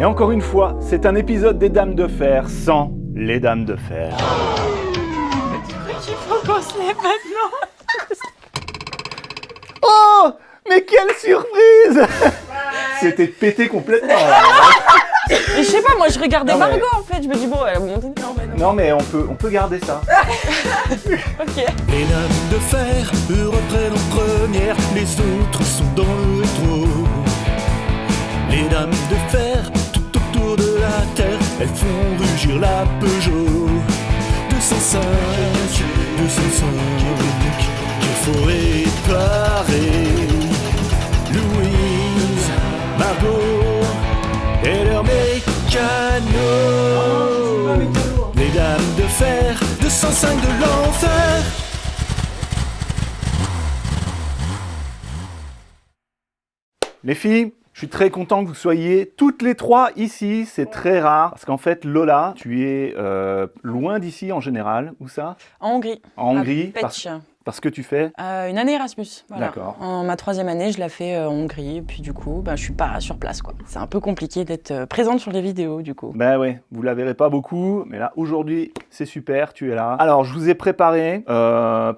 Et encore une fois, c'est un épisode des Dames de Fer sans les Dames de Fer. Il faut qu'on se lève maintenant. Oh, mais quelle surprise! C'était pété complètement. Mais je sais pas, moi je regardais Non, mais- Margot en fait, je me dis bon, elle a monté. Non mais on peut garder ça. Ok. Les Dames de Fer, eux reprennent en première, les autres sont dans le rétro. Les Dames de Fer, tout autour de la terre, elles font rugir la Peugeot 205, 205, qu'il faut réparer. Louise, Margot et leur mécano. Les Dames de Fer, 205 de l'enfer. Les filles, je suis très content que vous soyez toutes les trois ici, c'est très rare. Parce qu'en fait, Lola, tu es loin d'ici en général. Où ça? En Hongrie. En Hongrie, À Pécs. parce que tu fais. Une année Erasmus. Voilà. D'accord. En ma 3e année, je l'ai fait en Hongrie. Et puis du coup, je suis pas sur place, quoi. C'est un peu compliqué d'être présente sur les vidéos, du coup. Ben ouais, vous la verrez pas beaucoup, mais là aujourd'hui c'est super, tu es là. Alors je vous ai préparé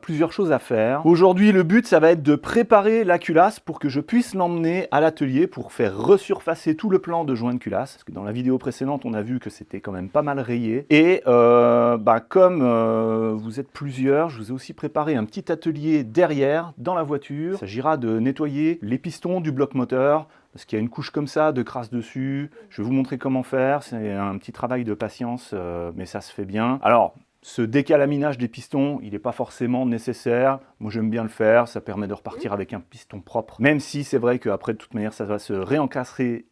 plusieurs choses à faire. Aujourd'hui le but ça va être de préparer la culasse pour que je puisse l'emmener à l'atelier pour faire resurfacer tout le plan de joint de culasse. Parce que dans la vidéo précédente on a vu que c'était quand même pas mal rayé. Et comme vous êtes plusieurs, je vous ai aussi préparé un petit atelier derrière dans la voiture. Il s'agira de nettoyer les pistons du bloc moteur. Parce qu'il y a une couche comme ça de crasse dessus. Je vais vous montrer comment faire. C'est un petit travail de patience, mais ça se fait bien. Alors, ce décalaminage des pistons, il n'est pas forcément nécessaire. Moi, j'aime bien le faire. Ça permet de repartir avec un piston propre. Même si c'est vrai qu'après, de toute manière, ça va se réencrasser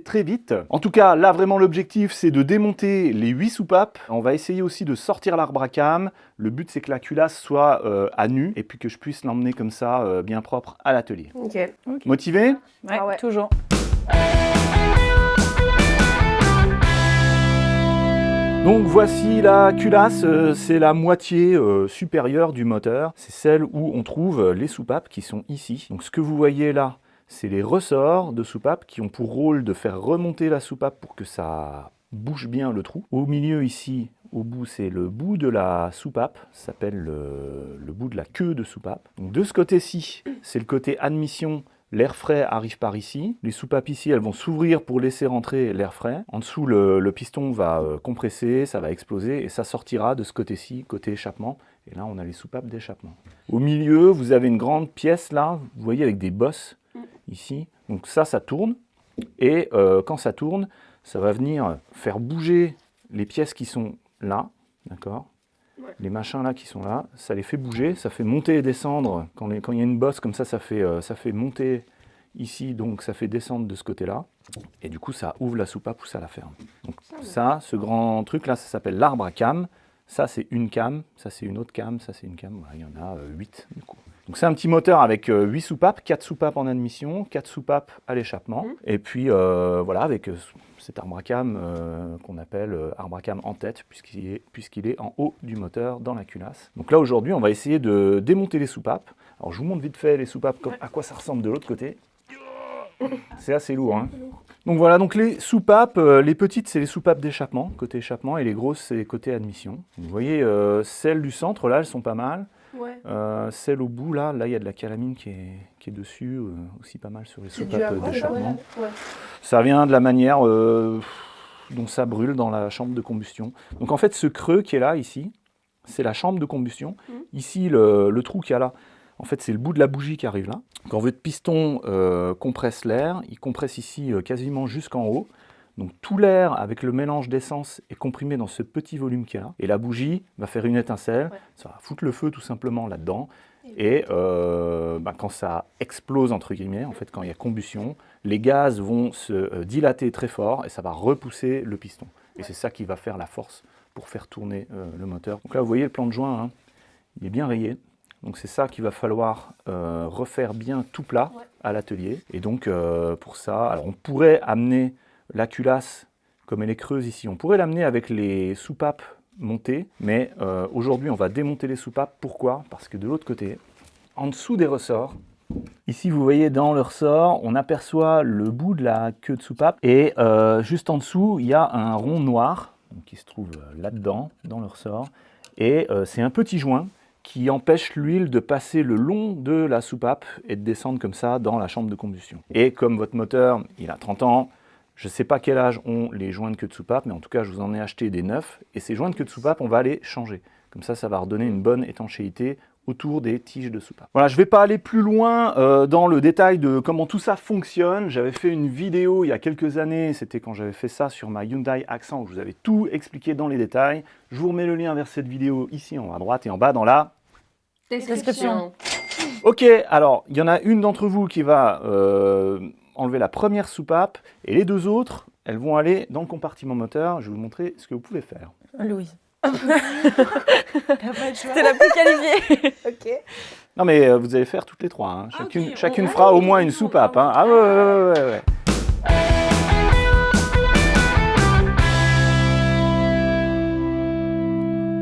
très vite. En tout cas, là, vraiment, l'objectif, c'est de démonter les 8 soupapes. On va essayer aussi de sortir l'arbre à cam. Le but, c'est que la culasse soit à nu et puis que je puisse l'emmener comme ça, bien propre, à l'atelier. Ok. Motivé ? Ouais, Ah ouais. toujours. Donc voici la culasse, c'est la moitié supérieure du moteur. C'est celle où on trouve les soupapes qui sont ici. Donc ce que vous voyez là, c'est les ressorts de soupapes qui ont pour rôle de faire remonter la soupape pour que ça bouge bien le trou. Au milieu ici, au bout, c'est le bout de la soupape, ça s'appelle le bout de la queue de soupape. Donc de ce côté-ci, c'est le côté admission. L'air frais arrive par ici. Les soupapes ici, elles vont s'ouvrir pour laisser rentrer l'air frais. En dessous, le piston va compresser, ça va exploser et ça sortira de ce côté-ci, côté échappement. Et là, on a les soupapes d'échappement. Au milieu, vous avez une grande pièce là, vous voyez, avec des bosses ici. Donc ça tourne. Et quand ça tourne, ça va venir faire bouger les pièces qui sont là, d'accord ? Les machins là qui sont là, ça les fait bouger, ça fait monter et descendre. Quand il y a une bosse comme ça fait monter ici, donc ça fait descendre de ce côté-là. Et du coup, ça ouvre la soupape ou ça la ferme. Donc ça, ce grand truc là, ça s'appelle l'arbre à cam. Ça, c'est une cam, ça c'est une autre cam, ça c'est une cam. Voilà, il y en a 8 du coup. Donc c'est un petit moteur avec 8 soupapes, 4 soupapes en admission, 4 soupapes à l'échappement. Et puis voilà, avec cet arbre à cam qu'on appelle arbre à cam en tête, puisqu'il est en haut du moteur dans la culasse. Donc là aujourd'hui, on va essayer de démonter les soupapes. Alors je vous montre vite fait les soupapes, à quoi ça ressemble de l'autre côté. C'est assez lourd, hein. Donc voilà, donc les soupapes, les petites c'est les soupapes d'échappement, côté échappement, et les grosses c'est les côtés admission. Vous voyez, celles du centre là, elles sont pas mal. Ouais. Celle au bout là, il y a de la calamine qui est dessus, aussi pas mal sur les C'est dû soupapes à d'échappement. ouais. Ça vient de la manière dont ça brûle dans la chambre de combustion. Donc en fait ce creux qui est là ici, c'est la chambre de combustion. Ici le trou qu'il y a là, en fait c'est le bout de la bougie qui arrive là. Quand votre piston compresse l'air, il compresse ici quasiment jusqu'en haut. Donc tout l'air avec le mélange d'essence est comprimé dans ce petit volume qu'il y a là. Et la bougie va faire une étincelle, ça va foutre le feu tout simplement là-dedans. Et quand ça explose, entre guillemets, en fait quand il y a combustion, les gaz vont se dilater très fort et ça va repousser le piston. Et c'est ça qui va faire la force pour faire tourner le moteur. Donc là vous voyez le plan de joint, hein, il est bien rayé. Donc c'est ça qu'il va falloir refaire bien tout plat à l'atelier. Et donc pour ça, alors on pourrait amener la culasse, comme elle est creuse ici, on pourrait l'amener avec les soupapes montées, mais aujourd'hui on va démonter les soupapes. Pourquoi ? Parce que de l'autre côté, en dessous des ressorts, Ici, vous voyez dans le ressort, on aperçoit le bout de la queue de soupape et juste en dessous, il y a un rond noir donc, qui se trouve là-dedans, dans le ressort. Et c'est un petit joint qui empêche l'huile de passer le long de la soupape et de descendre comme ça dans la chambre de combustion. Et comme votre moteur, il a 30 ans, je ne sais pas quel âge ont les joints de queue de soupape, mais en tout cas, je vous en ai acheté des neufs. Et ces joints de queue de soupape, on va les changer. Comme ça va redonner une bonne étanchéité autour des tiges de soupape. Voilà, je ne vais pas aller plus loin dans le détail de comment tout ça fonctionne. J'avais fait une vidéo il y a quelques années, c'était quand j'avais fait ça sur ma Hyundai Accent, où je vous avais tout expliqué dans les détails. Je vous remets le lien vers cette vidéo ici en haut à droite et en bas dans la Description. Ok, alors il y en a une d'entre vous qui va enlever la première soupape et les deux autres, elles vont aller dans le compartiment moteur. Je vais vous montrer ce que vous pouvez faire. Louise. C'était la plus qualifiée. Ok. Non mais vous allez faire toutes les trois. Hein. Chacune fera au moins une soupape. Hein. Ah ouais.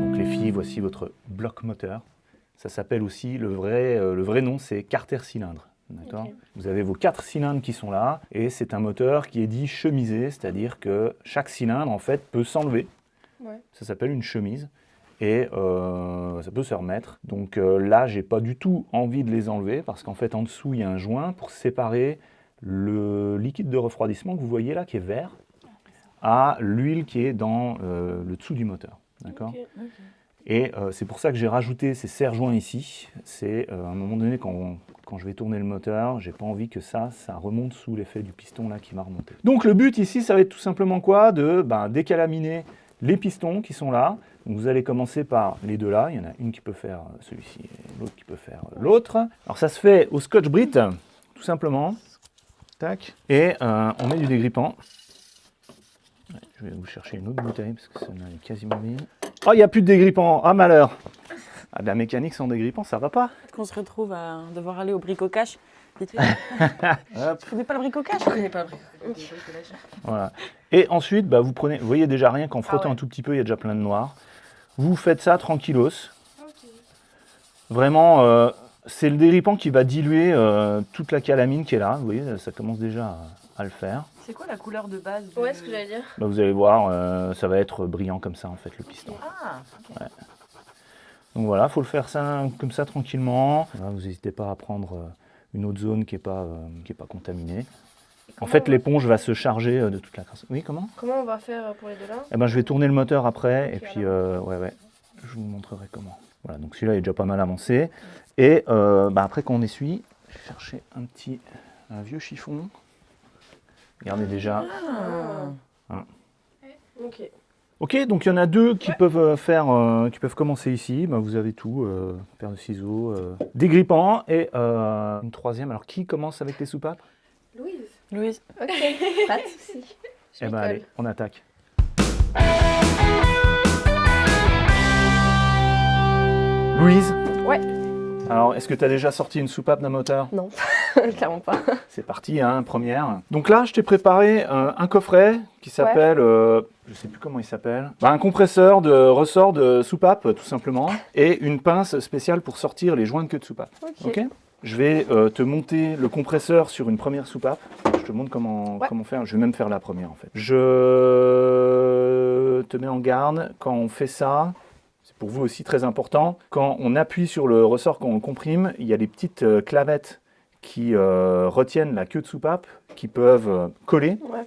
Donc les filles, voici votre bloc moteur. Ça s'appelle aussi, le vrai nom, c'est carter cylindre. D'accord. Okay. Vous avez vos 4 cylindres qui sont là et c'est un moteur qui est dit chemisé, c'est-à-dire que chaque cylindre en fait peut s'enlever. Ouais. Ça s'appelle une chemise et ça peut se remettre. Donc là, j'ai pas du tout envie de les enlever parce qu'en fait, en dessous, il y a un joint pour séparer le liquide de refroidissement que vous voyez là, qui est vert, à l'huile qui est dans le dessous du moteur. D'accord. Okay. Et c'est pour ça que j'ai rajouté ces serre-joints ici. C'est à un moment donné, quand je vais tourner le moteur, j'ai pas envie que ça remonte sous l'effet du piston là qui va remonter. Donc le but ici, ça va être tout simplement quoi? De décalaminer les pistons qui sont là. Donc vous allez commencer par les deux là. Il y en a une qui peut faire celui-ci et l'autre qui peut faire l'autre. Alors ça se fait au Scotch-Brite, tout simplement. Tac. Et on met du dégrippant. Ouais, je vais vous chercher une autre bouteille parce que celle-là est quasiment vide. Oh, il n'y a plus de dégrippant. Ah, malheur. Ah, de la mécanique sans dégrippant, ça va pas. Qu'on se retrouve à devoir aller au brico-cash. Tu connais pas le brico-cash? Je connais pas le brico-cash. Voilà. Et ensuite, vous prenez, vous voyez déjà rien qu'en frottant un tout petit peu, il y a déjà plein de noir. Vous faites ça tranquillos. Okay. Vraiment, c'est le dégrippant qui va diluer toute la calamine qui est là. Vous voyez, ça commence déjà à le faire. C'est quoi la couleur de base Ouais, ce que j'allais dire. Vous allez voir, ça va être brillant comme ça en fait, le piston. Ah, ok. Ouais. Donc voilà, il faut le faire ça comme ça tranquillement. Voilà, vous n'hésitez pas à prendre une autre zone qui n'est pas contaminée. En fait, l'éponge va se charger de toute la crasse. Oui, comment? Comment on va faire pour les deux là? Je vais tourner le moteur après et puis je vous montrerai comment. Voilà, donc celui-là est déjà pas mal avancé. Et après quand on essuie, je vais chercher un vieux chiffon. Regardez déjà. Ok, donc il y en a deux qui peuvent qui peuvent commencer ici. Vous avez tout, paire de ciseaux, dégrippant et une troisième. Alors qui commence avec les soupapes? Louise. Ok, pas de soucis. Allez, on attaque. Louise? Ouais. Alors, est-ce que tu as déjà sorti une soupape d'un moteur? Non, clairement pas. C'est parti, première. Donc là, je t'ai préparé un coffret qui s'appelle, je ne sais plus comment il s'appelle, un compresseur de ressort de soupape, tout simplement, et une pince spéciale pour sortir les joints de queue de soupape. Ok. Je vais te monter le compresseur sur une première soupape. Je te montre comment faire. Je vais même faire la première, en fait. Je te mets en garde quand on fait ça. Pour vous aussi très important, quand on appuie sur le ressort, quand on le comprime, il y a des petites clavettes qui retiennent la queue de soupape, qui peuvent coller. Ouais.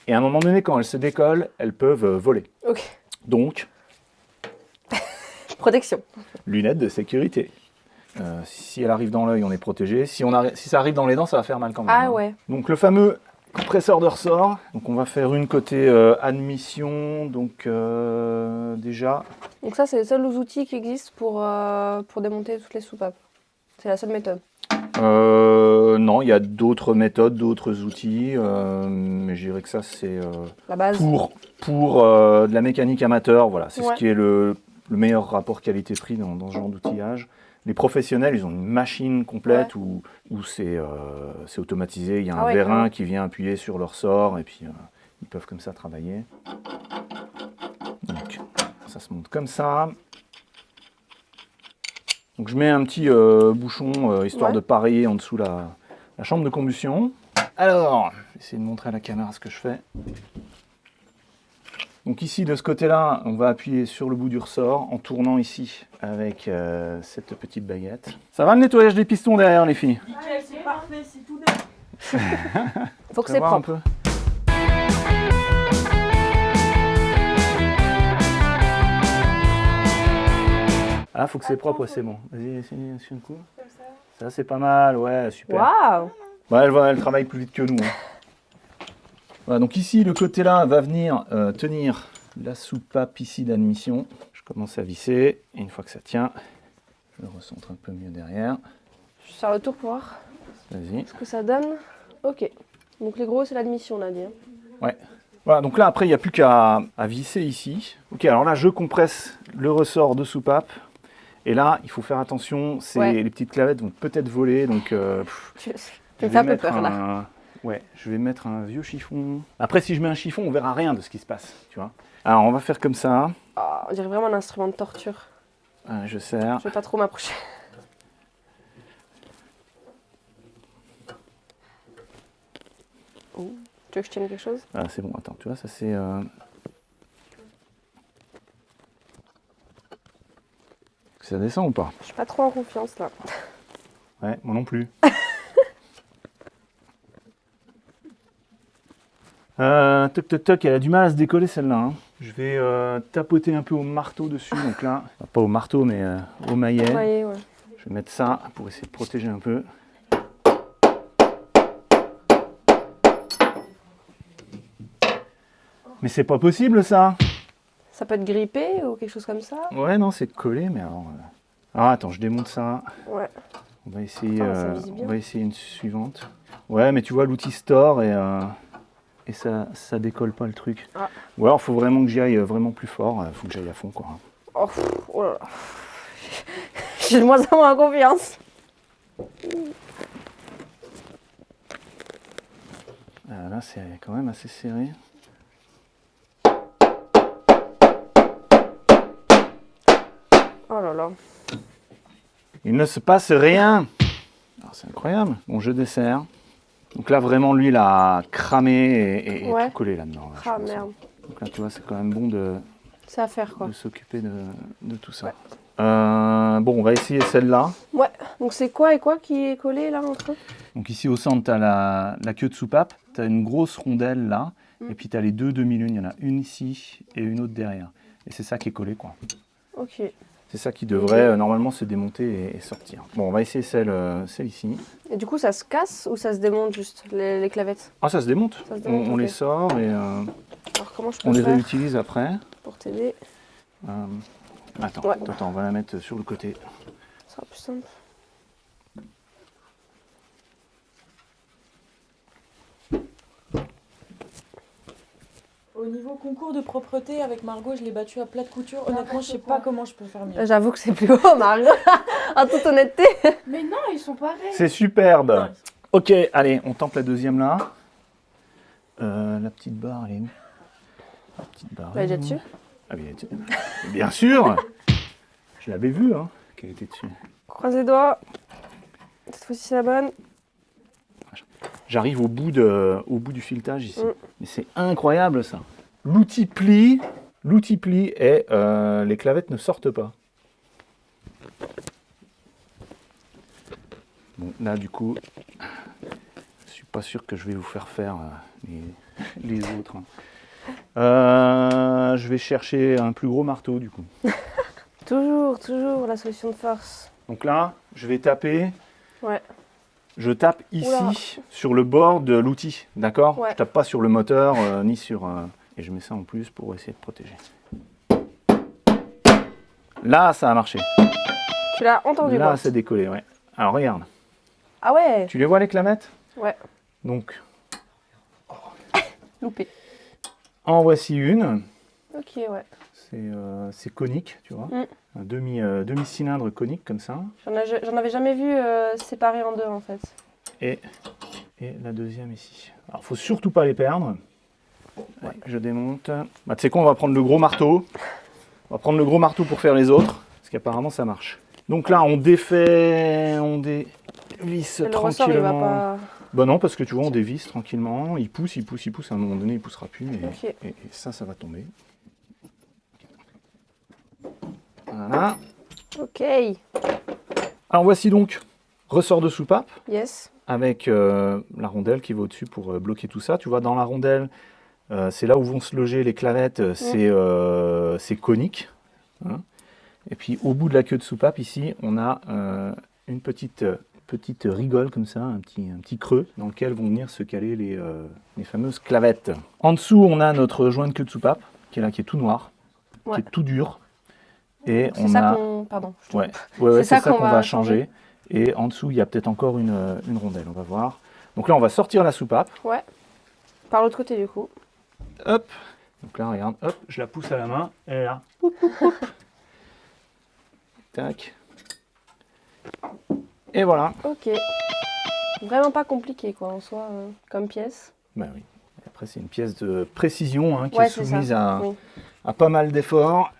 Et à un moment donné, quand elles se décollent, elles peuvent voler. Ok. Donc, protection. Lunettes de sécurité. Si elle arrive dans l'œil, on est protégé. Si ça arrive dans les dents, ça va faire mal quand même. Ah ouais. Donc le fameux compresseur de ressort. Donc on va faire une côté admission. Donc déjà. Donc ça, c'est les seuls outils qui existent pour démonter toutes les soupapes. C'est la seule méthode. Non, il y a d'autres méthodes, d'autres outils, mais je dirais que ça c'est la base. Pour de la mécanique amateur. Voilà, c'est ce qui est le meilleur rapport qualité-prix dans ce genre d'outillage. Les professionnels, ils ont une machine complète où c'est automatisé. Il y a un vérin qui vient appuyer sur leur ressort et puis ils peuvent comme ça travailler. Donc, ça se monte comme ça. Donc je mets un petit bouchon histoire de pareiller en dessous la chambre de combustion. Alors, je vais essayer de montrer à la caméra ce que je fais. Donc ici, de ce côté-là, on va appuyer sur le bout du ressort en tournant ici avec cette petite baguette. Ça va le nettoyage des pistons derrière, les filles? Nickel, c'est parfait, c'est tout net. Faut que c'est voir un propre. peu. Ah, faut que c'est propre, ouais, c'est bon. Vas-y, essaye un coup. Ça, c'est pas mal, ouais, super. Waouh! Ouais, elle travaille plus vite que nous. Hein. Voilà, donc ici, le côté-là va venir tenir la soupape ici d'admission. Je commence à visser, et une fois que ça tient, je le recentre un peu mieux derrière. Je vais faire le tour pour voir Vas-y. ce que ça donne. Ok. Donc les gros, c'est l'admission, on a dit. Hein. Ouais. Voilà, donc là, après, il n'y a plus qu'à visser ici. Ok, alors là, je compresse le ressort de soupape. Et là, il faut faire attention, les petites clavettes vont peut-être voler, donc... Tu me fais un peu peur, là. Ouais, je vais mettre un vieux chiffon. Après, si je mets un chiffon, on verra rien de ce qui se passe, tu vois. Alors, on va faire comme ça. Oh, on dirait vraiment un instrument de torture. Je serre. Je vais pas trop m'approcher. Oh. Tu veux que je tienne quelque chose? Ah, c'est bon, attends, tu vois, ça c'est... Ça descend ou pas? Je suis pas trop en confiance, là. Ouais, moi non plus. Toc toc toc, elle a du mal à se décoller celle-là. Hein. Je vais tapoter un peu au marteau dessus, donc là, pas au marteau mais au maillet. Ouais. Je vais mettre ça pour essayer de protéger un peu. Mais c'est pas possible ça. Ça peut être grippé ou quelque chose comme ça? Ouais, non, c'est collé, mais alors... Ah, attends, je démonte ça. Ouais. On va essayer, Ça vise bien. on va essayer une suivante. Ouais, mais tu vois, l'outil store et ça décolle pas le truc. Ah. Ou alors, il faut vraiment que j'y aille vraiment plus fort. Il faut que j'aille à fond, quoi. Oh, oh là là. J'ai de moins en moins confiance. Ah, là, c'est quand même assez serré. Oh là là. Il ne se passe rien. Ah, c'est incroyable. Bon, je desserre. Donc là, vraiment, lui, il a cramé et Ouais. tout collé là-dedans. Là, je Ah pense. merde. Donc là, tu vois, c'est quand même bon de C'est à faire quoi. s'occuper de tout ça. Bon, on va essayer celle-là. Ouais. Donc c'est quoi et quoi qui est collé là entre eux? Donc ici au centre, tu as la queue de soupape, tu as une grosse rondelle là, et puis tu as les deux demi-lunes, il y en a une ici et une autre derrière. Et c'est ça qui est collé, quoi. Ok. C'est ça qui devrait normalement se démonter et sortir. Bon, on va essayer celle ici. Et du coup ça se casse ou ça se démonte juste les clavettes? Ah, ça se démonte. Ça se démonte, On ok. les sort et Alors comment je peux on les faire réutilise après. pour t'aider? Attends, Ouais. attends, on va la mettre sur le côté. Ça sera plus simple. Au niveau concours de propreté, avec Margot, je l'ai battu à plat de couture. Honnêtement, je sais pas comment je peux faire mieux. J'avoue que c'est plus haut, Margot. En toute honnêteté. Mais non, ils sont pareils. C'est superbe. Ok, allez, on tente la deuxième là. La petite barre, elle est où? La petite barre. Elle est déjà où dessus? Ah oui, bien sûr. Je l'avais vu, hein, qu'elle était dessus. Croise les doigts. Cette fois-ci c'est la bonne. J'arrive au bout du filetage ici. Mais c'est incroyable ça. L'outil plie et les clavettes ne sortent pas. Bon, là du coup, je suis pas sûr que je vais vous faire faire les autres. Hein. Je vais chercher un plus gros marteau du coup. Toujours la solution de force. Donc là, je vais taper. Ouais. Je tape ici Oula. sur le bord de l'outil, d'accord? Ouais. Je tape pas sur le moteur ni sur... et je mets ça en plus pour essayer de protéger. Là, ça a marché. Tu l'as entendu Là, quoi? c'est décollé, ouais. Alors regarde, Ah ouais. tu les vois les clavettes? Ouais. Donc, Loupé. en voici une. Ok ouais. C'est conique, tu vois. Mm. Un demi-cylindre conique comme ça. J'en avais jamais vu séparé en deux en fait. Et la deuxième ici. Alors, faut surtout pas les perdre. Allez, je démonte. Bah, tu sais quoi, on va prendre le gros marteau. On va prendre le gros marteau pour faire les autres, parce qu'apparemment ça marche. Donc là, on défait, on dévisse Et le ressort, il va tranquillement. pas... Bah non, parce que tu vois, on dévisse tranquillement. Il pousse. À un moment donné, il poussera plus. Ok. Et ça va tomber. Voilà. Ok. Alors voici donc ressort de soupape Yes. avec la rondelle qui va au-dessus pour bloquer tout ça. Tu vois, dans la rondelle, c'est là où vont se loger les clavettes. C'est conique. Hein. Et puis au bout de la queue de soupape, ici, on a une petite rigole comme ça, un petit creux dans lequel vont venir se caler les fameuses clavettes. En dessous, on a notre joint de queue de soupape qui est là, qui est tout noir, Ouais. qui est tout dur. Et C'est on ça a... qu'on... Pardon. je te Ouais, coupe. c'est ça ça qu'on qu'on va changer. Et en dessous, il y a peut-être encore une rondelle, on va voir. Donc là, on va sortir la soupape. Ouais. Par l'autre côté, du coup. Hop. Donc là, regarde, hop, je la pousse à la main. Elle est là. Poup, poup, poup. Tac. Et voilà. Ok. Vraiment pas compliqué, quoi, en soi, comme pièce. Bah oui. Et après, c'est une pièce de précision qui Ouais, est c'est soumise ça. à, Oui. à pas mal d'efforts.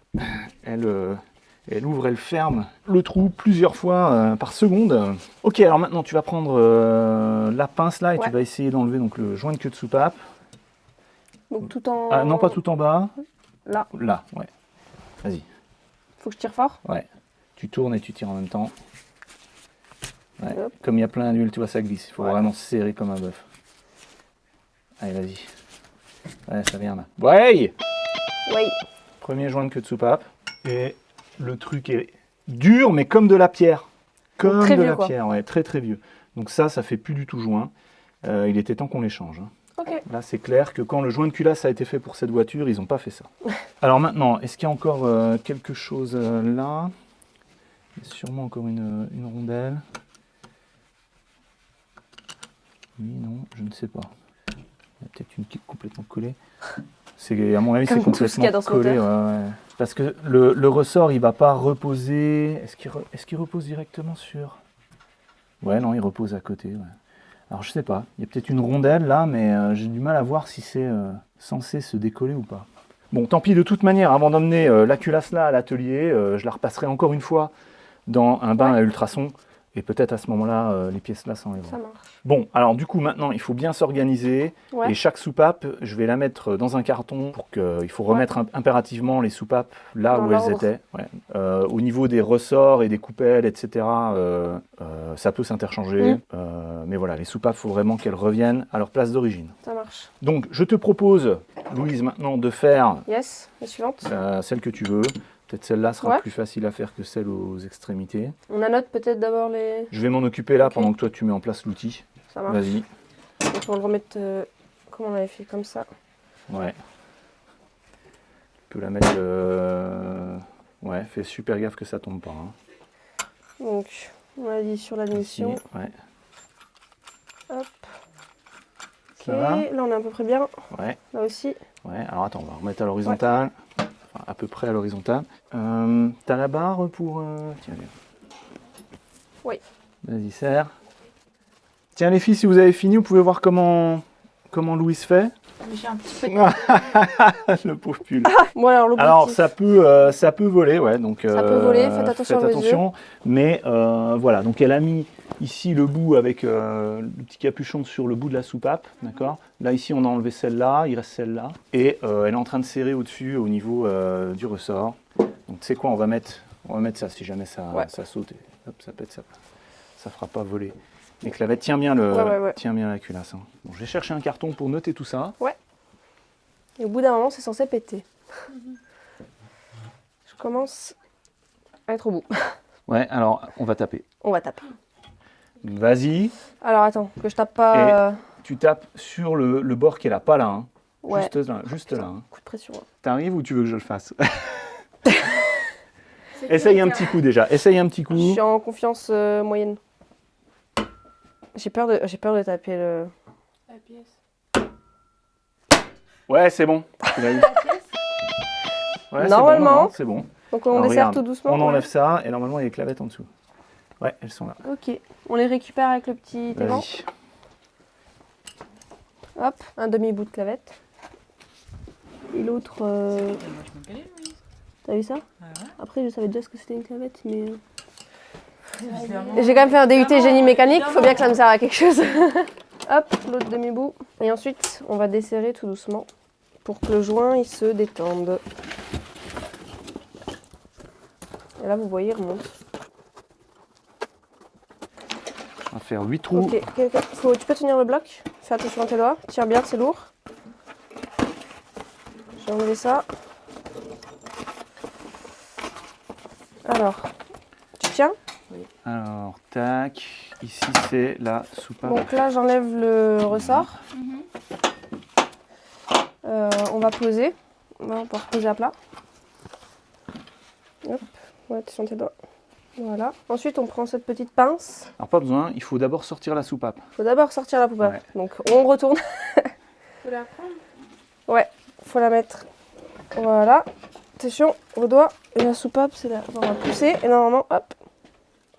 Elle ouvre, elle ferme le trou plusieurs fois par seconde. Ok, alors maintenant, tu vas prendre la pince là et Ouais. tu vas essayer d'enlever donc, le joint de queue de soupape. Donc tout en... Ah, non, pas tout en bas. Là. Là, ouais. Vas-y. Faut que je tire fort. Ouais. Tu tournes et tu tires en même temps. Ouais. Hop. Comme il y a plein d'huile, tu vois, ça glisse. Il faut Ouais. vraiment serrer comme un bœuf. Allez, vas-y. Ouais, ça vient là. Ouais. Oui. Premier joint de queue de soupape. Et le truc est dur, mais comme de la pierre. Comme très de vieux, la quoi. pierre, ouais, très très vieux. Donc ça fait plus du tout joint. Il était temps qu'on les change. Hein. Ok. Là, c'est clair que quand le joint de culasse a été fait pour cette voiture, ils n'ont pas fait ça. Alors maintenant, est-ce qu'il y a encore quelque chose là? Il y a sûrement encore une rondelle. Oui, non, je ne sais pas. Il y a peut-être une qui est complètement collée. À mon avis, c'est Comme tout ce qu'il y a complètement dans ce collé. moteur. Ouais. Parce que le ressort, il ne va pas reposer. Est-ce qu'il repose directement sur... Ouais, non, il repose à côté. Ouais. Alors, je sais pas. Il y a peut-être une rondelle là, mais j'ai du mal à voir si c'est censé se décoller ou pas. Bon, tant pis, de toute manière, avant d'emmener la culasse là à l'atelier, je la repasserai encore une fois dans un bain à ultrasons. Et peut-être à ce moment-là, les pièces là s'enlèveront. Ça marche. Bon, alors du coup, maintenant, il faut bien s'organiser. Ouais. Et chaque soupape, je vais la mettre dans un carton pour qu'il faut remettre impérativement les soupapes là Dans où elles l'ordre. étaient. Ouais. Au niveau des ressorts et des coupelles, etc., ça peut s'interchanger. Mais voilà, les soupapes, il faut vraiment qu'elles reviennent à leur place d'origine. Ça marche. Donc, je te propose, Louise, maintenant de faire Yes. La suivante. celle que tu veux. Peut-être celle-là sera Ouais. plus facile à faire que celle aux extrémités. On annote peut-être d'abord les... Je vais m'en occuper là Ok. pendant que toi tu mets en place l'outil. Ça marche. Vas-y. Donc on va le remettre... Comment on avait fait? Comme ça. Ouais. Tu peux la mettre... Ouais, fais super gaffe que ça tombe pas. Hein. Donc, on a dit sur l'admission. Ici, ouais. Hop. Ça Ok. va Là, on est à peu près bien. Ouais. Là aussi. Ouais. Alors attends, on va remettre à l'horizontale. Enfin, à peu près à l'horizontale. T'as la barre pour... Tiens, viens. Oui. Vas-y, serre. Tiens les filles, si vous avez fini, vous pouvez voir comment Louise fait. J'ai un petit peu de... Le pauvre pull. Bon, alors l'objectif. Alors ça peut voler, ouais. Donc Ça peut voler, faites attention à vos Mais voilà, donc elle a mis ici le bout avec le petit capuchon sur le bout de la soupape, d'accord. Là ici on a enlevé celle-là, il reste celle-là, et elle est en train de serrer au-dessus au niveau du ressort. Donc tu sais quoi, on va mettre ça si jamais ça saute et hop ça pète, ça fera pas voler. Les clavettes, tiens bien tiens bien la culasse. Hein. Bon, je vais chercher un carton pour noter tout ça. Et au bout d'un moment, c'est censé péter. Je commence à être au bout. Ouais, alors on va taper. On va taper. Vas-y. Alors attends, que je tape pas... Tu tapes sur le bord qui est là, pas là. Hein. Ouais. Juste là. Hein. Coup de pression. Hein. T'arrives ou tu veux que je le fasse? Essaye un petit coup déjà. Essaye un petit coup. Je suis en confiance moyenne. J'ai peur de taper le... La pièce. Ouais, c'est bon. Tu l'as eu. Ouais, c'est Normalement. bon, non, c'est bon. Donc on Alors, desserre regarde, tout doucement. On enlève ça et normalement il y a les clavettes en dessous. Ouais, elles sont là. Ok. On les récupère avec le petit aimant. Vas-y. Hop, un demi-bout de clavette. Et l'autre... C'est vachement calé, Louise. T'as vu ça? Ah ouais. Après, je savais déjà ce que c'était une clavette, mais... Évidemment. Et j'ai quand même fait un DUT Évidemment, génie mécanique, il faut bien évidemment. que ça me serve à quelque chose. Hop, l'autre demi-bout. Et ensuite, on va desserrer tout doucement pour que le joint il se détende. Et là, vous voyez, il remonte. On va faire 8 trous. Ok, tu peux tenir le bloc. Fais attention à tes doigts. Tire bien, c'est lourd. Je vais enlever ça. Alors, tu tiens. Alors, tac. Ici, c'est la soupape. Donc là, j'enlève le ressort. On va poser. On va reposer à plat. Hop, ouais, attention à tes doigts. Voilà. Ensuite, on prend cette petite pince. Alors, pas besoin, il faut d'abord sortir la soupape. Il faut d'abord sortir la poupape. Ouais. Donc, on retourne. Faut la prendre. Ouais, faut la mettre. Voilà. Attention, au doigt. Et la soupape, c'est là. On va pousser. Et normalement, hop,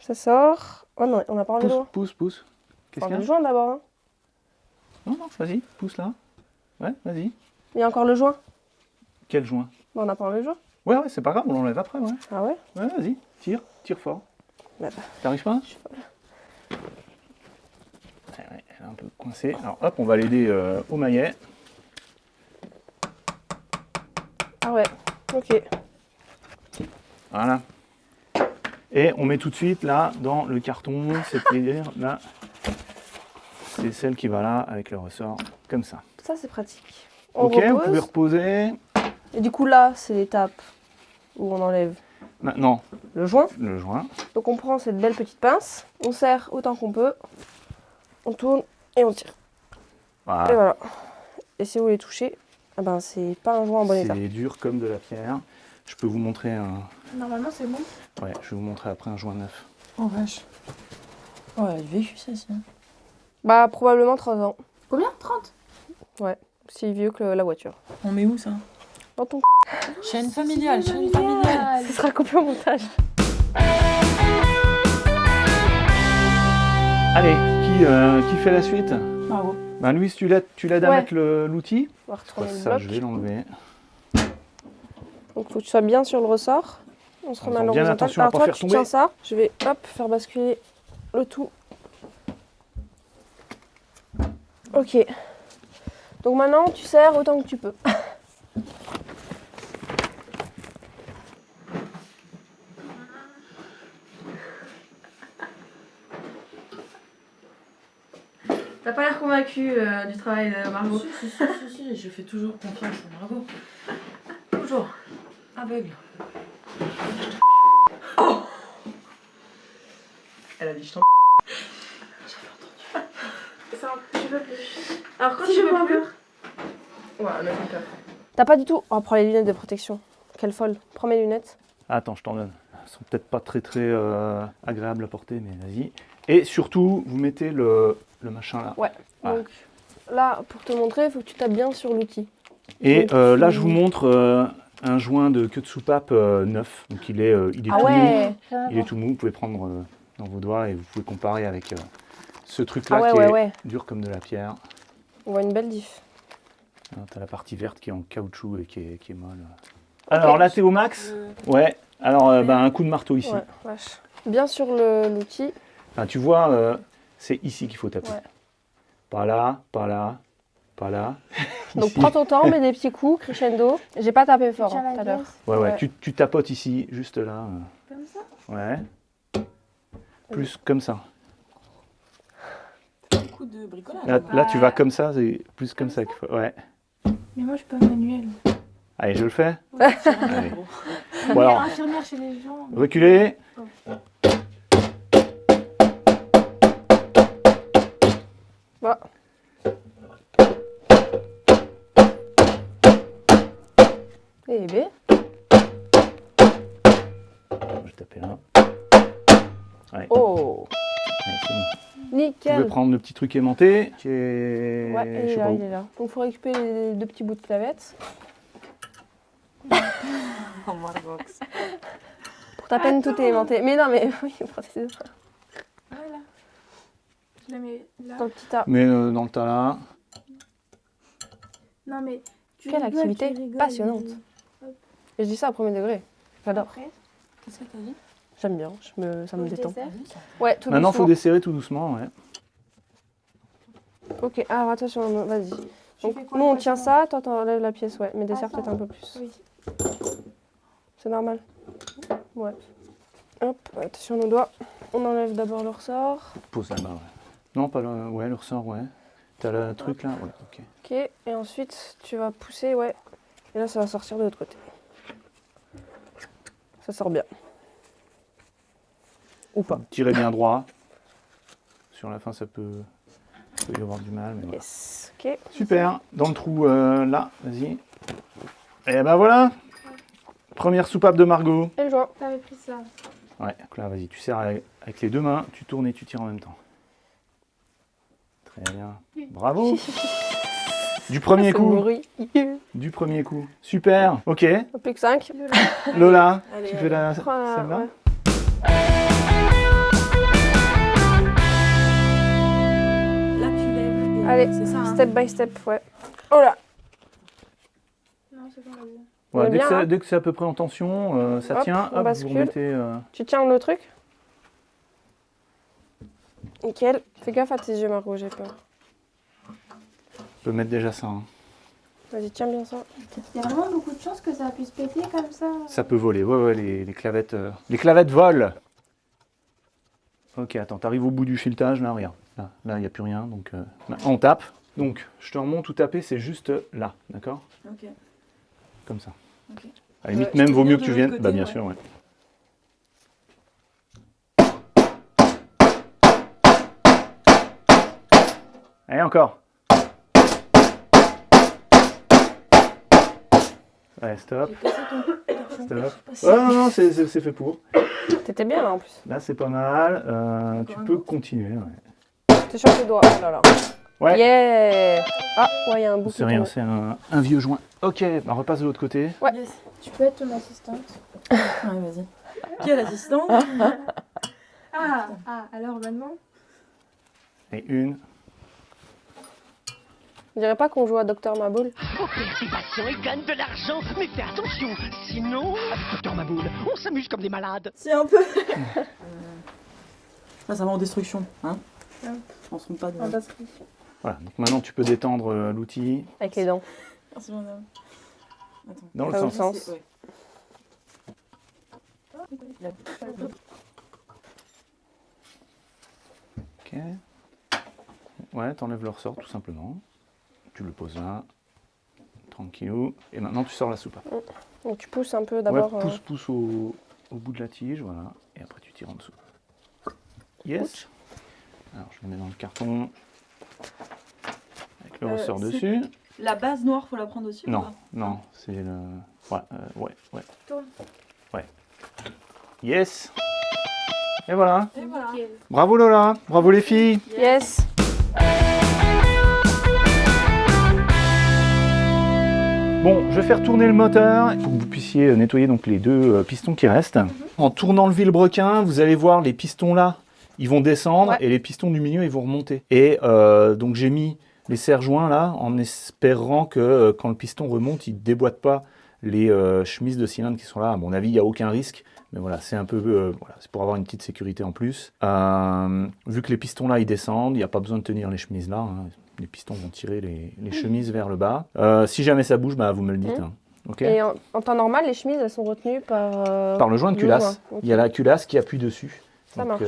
ça sort. Oh non, on n'a pas enlevé le joint. Pousse. On Qu'est-ce va qu'il y enlever a? le joint d'abord. Hein. Non, vas-y, pousse là. Ouais, vas-y. Il y a encore le joint. Quel joint? Bon, on n'a pas enlevé le joint. Ouais, c'est pas grave, on l'enlève après, ouais. Ah ouais? Ouais, vas-y, tire fort. Bah, T'arrives pas? Ouais, elle est un peu coincée. Alors hop, on va l'aider au maillet. Ah ouais, ok. Voilà. Et on met tout de suite là dans le carton, c'est-à-dire là, c'est celle qui va là avec le ressort, comme ça. Ça, c'est pratique. On Ok, vous repose. pouvez reposer. Et du coup, là, c'est l'étape où on enlève Maintenant, le joint. le joint. Donc, on prend cette belle petite pince. On serre autant qu'on peut. On tourne et on tire. Voilà. Et voilà. Et si vous voulez toucher, eh ben, c'est pas un joint en bon état. C'est dur comme de la pierre. Je peux vous montrer un... Normalement, c'est bon. Ouais, je vais vous montrer après un joint neuf. Oh vache. Ouais, elle est vécue, ça, sinon. Bah, probablement 3 ans. Combien? 30? Ouais, si vieux que la voiture. On met où, ça? Dans ton Chaîne familiale, chaîne familiale. ce sera coupé au montage. Allez, qui fait la suite? Bravo. Ben Louise, tu l'aides à Ouais. mettre l'outil? On va retourner le Ça, bloc. je vais l'enlever. Donc, il faut que tu sois bien sur le ressort. On se En remet à faisant bien l'horizontale. attention à Alors, pas toi, faire tu tomber. tiens ça. Je vais, hop, faire basculer le tout. Ok. Donc, maintenant, tu serres autant que tu peux. T'as pas l'air convaincu du travail de Margot. Si, je fais toujours confiance à Margot. Toujours. Aveugle. Elle a dit je t'en. Je veux plus. Alors quand tu veux plus. Ouais, elle m'a fait peur. T'as pas du tout. Oh, prends les lunettes de protection. Quelle folle. Prends mes lunettes. Attends, je t'en donne. Elles sont peut-être pas très agréables à porter, mais vas-y. Et surtout, vous mettez le machin là. Ouais. Voilà. Donc là, pour te montrer, il faut que tu tapes bien sur l'outil. Et Donc, là, je vous montre un joint de queue de soupape neuf. Donc il est Ah tout ouais. mou. Il est tout mou. Vous pouvez prendre dans vos doigts et vous pouvez comparer avec ce truc-là Ah ouais, qui ouais, est ouais. dur comme de la pierre. On voit une belle diff. Tu as la partie verte qui est en caoutchouc et qui est molle. Alors là, t'es au max. Ouais. Alors un coup de marteau ici. Ouais, vache. Bien sur l'outil. Enfin, tu vois, c'est ici qu'il faut taper. Ouais. Pas là, pas là, pas là. Donc Ici. prends ton temps, mets des petits coups, crescendo. J'ai pas tapé fort hein, tout à l'heure. Ouais, Ouais. tu tapotes ici, juste là. Comme ça? Ouais. Plus comme ça. Un coup de bricolage. Là, tu vas comme ça, c'est plus comme ça qu'il faut. Ouais. Mais moi, je suis pas manuel. Allez, je le fais. Ouais. Allez. Bon alors, Infirmière chez les gens. reculez. Bah. Eh ben. Je vais taper là. Ouais. Oh. Allez, c'est bon. Vous Nickel. pouvez prendre le petit truc aimanté qui est. Ouais, je sais pas il où. est là. Donc, il faut récupérer les 2 petits bouts de clavette. Oh, Margot. Pour ta peine, tout est aimanté. Mais non, mais oui, prends tes deux. Voilà. Je la mets là. Dans le petit tas. Mais dans le tas là. Non, mais. Quelle activité passionnante. Et je dis ça au premier degré. J'adore. Après, qu'est-ce que t'as dit? J'aime bien, ça me Je détend. desserre. Ouais, tout Maintenant, il faut doucement. desserrer tout doucement, ouais. Ok, alors attention, vas-y. Je Donc, fais quoi nous, on exactement? tient ça, toi, t'enlèves la pièce, ouais. Mais desserre ça. peut-être un peu plus. Oui. C'est normal. Ouais. Hop, attention nos doigts. On enlève d'abord le ressort. Pose là-bas, ouais. Non, pas le... Ouais, le ressort, ouais. T'as le truc là? Ouais, ok. Ok, et ensuite, tu vas pousser, ouais. Et là, ça va sortir de l'autre côté. Ça sort bien. Ou pas. Tirez bien droit. Sur la fin, ça peut y avoir du mal. Mais voilà. Yes. Ok. Super. Dans le trou, là, vas-y. Et ben voilà. Première soupape de Margot. Et le joint. T'avais pris ça. Ouais, donc là, vas-y, tu serres avec les deux mains, tu tournes et tu tires en même temps. Très bien. Bravo. Du premier Ce coup. bruit. Du premier coup. Super. Ok. Plus que 5. Lola, Allez, tu allez. fais la Voilà, celle-là? ouais. Là, tu lèves. Et Allez, c'est ça. Hein. step by step, ouais. Oh là. Non, c'est bon, vas-y. Ouais, On est dès, bien, que hein. dès que c'est à peu près en tension, ça Hop, tient, on hop, bascule. vous remettez... Tu tiens le truc. Nickel. Fais gaffe à tes yeux, Margot, j'ai peur. on peut mettre déjà ça. Hein. Vas-y, tiens bien ça. Il y a vraiment beaucoup de chances que ça puisse péter comme ça. Ça peut voler, ouais, les clavettes... Les clavettes volent. Ok, attends, t'arrives au bout du filetage, là, regarde. Là, il n'y a plus rien, donc maintenant on tape. Donc, je te remonte, tout taper, c'est juste là, d'accord? Ok. Comme ça. Ok. À la limite, je même, peux vaut mieux venir que de tu l'autre viennes. côté, Bah, bien ouais. sûr, ouais. Allez, encore. Ouais, stop. J'ai cassé ton Stop. Oh, non, non, c'est fait pour. T'étais bien là en plus. Là, c'est pas mal. Tu Encore un peux coup. continuer. Ouais. T'es sur tes doigts. Oh là là. Ouais. Yeah. Ah, ouais, il y a un bout qui C'est rien, tombe. c'est un vieux joint. Ok, bah, on repasse de l'autre côté. Ouais. Yes. Tu peux être ton assistante. Ouais, vas-y. Qui est l'assistant? Ah, alors maintenant. Et une. On dirait pas qu'on joue à Dr Maboul. Faut faire ses patients et gagne de l'argent, mais fais attention, sinon, avec Docteur Maboul, on s'amuse comme des malades. Si, un peu. Là, ça va en destruction. Hein? Hop. On se trompe pas de. En batterie. Voilà, donc maintenant tu peux détendre l'outil Avec les dents. Merci, madame. Attends. dans le Dans le sens. sens. Ouais. Ok. Ouais, t'enlèves le ressort tout simplement. Tu le poses là. Tranquillou. Et maintenant tu sors la soupape. Donc tu pousses un peu Ouais, d'abord. pousse au bout de la tige, voilà. Et après tu tires en dessous. Yes. Alors je le mets dans le carton. Avec le ressort c'est- dessus. La base noire, faut la prendre aussi ou Non, pas? non, c'est le... Ouais. Tourne. Ouais. Yes. Et voilà. Et voilà. Nickel. Bravo Lola. Bravo les filles. Yes. Bon, je vais faire tourner le moteur. Il faut que vous puissiez nettoyer donc les deux pistons qui restent. En tournant le vilebrequin, vous allez voir les pistons là, ils vont descendre Ouais. et les pistons du milieu, ils vont remonter. Et donc j'ai mis les serre-joints là en espérant que quand le piston remonte, il ne déboîte pas les chemises de cylindre qui sont là. À mon avis, il n'y a aucun risque. Mais voilà, c'est un peu, voilà, c'est pour avoir une petite sécurité en plus. Vu que les pistons là, ils descendent, il n'y a pas besoin de tenir les chemises là. Hein. Les pistons vont tirer les chemises vers le bas. Si jamais ça bouge, bah, vous me le dites. Hein. Ok. Et en temps normal, les chemises, elles sont retenues par... Par le joint de culasse. Ok. Il y a la culasse qui appuie dessus. Ça marche.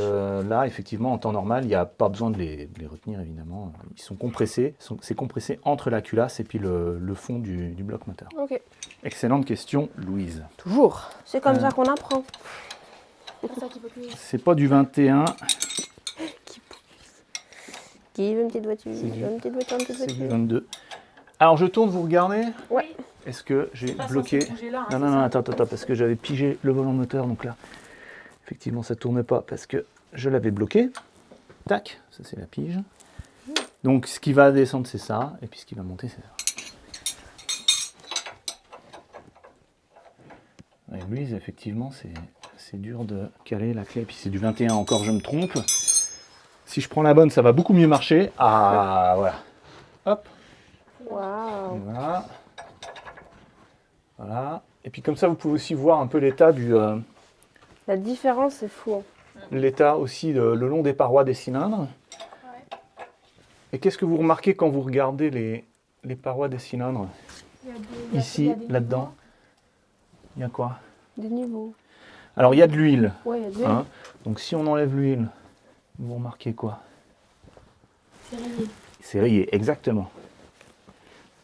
Là, effectivement, en temps normal, il n'y a pas besoin de les retenir, évidemment. Ils sont compressés. C'est compressé entre la culasse et puis le fond du bloc moteur. Ok. Excellente question, Louise. Toujours. C'est comme ça qu'on apprend. C'est ça qu'il faut que C'est pas du 21, Qui veut une petite voiture? C'est du- Une petite voiture, une petite c'est du voiture. 22. Alors, je tourne, vous regardez? Ouais. Est-ce que j'ai Pas bloqué? censé bouger là, hein, Non, c'est non, non, ça attends, parce que j'avais pigé le volant moteur, donc là, effectivement, ça tourne pas parce que je l'avais bloqué. Tac, ça c'est la pige. Donc, ce qui va descendre, c'est ça, et puis ce qui va monter, c'est ça. Ouais, Louise, effectivement, c'est dur de caler la clé, et puis c'est du 21, encore je me trompe. Si je prends la bonne, ça va beaucoup mieux marcher. Ah, voilà. Hop. Waouh. Et voilà. Voilà. Et puis comme ça, vous pouvez aussi voir un peu l'état du La différence, c'est fou. Hein. L'état aussi le long des parois des cylindres. Et qu'est-ce que vous remarquez quand vous regardez les parois des cylindres? Ici, là-dedans, il y a quoi? Des niveaux. Alors il y a de l'huile. Ouais, il y a de l'huile. Hein. Donc si on enlève l'huile, vous remarquez quoi? C'est rayé. C'est rayé, exactement.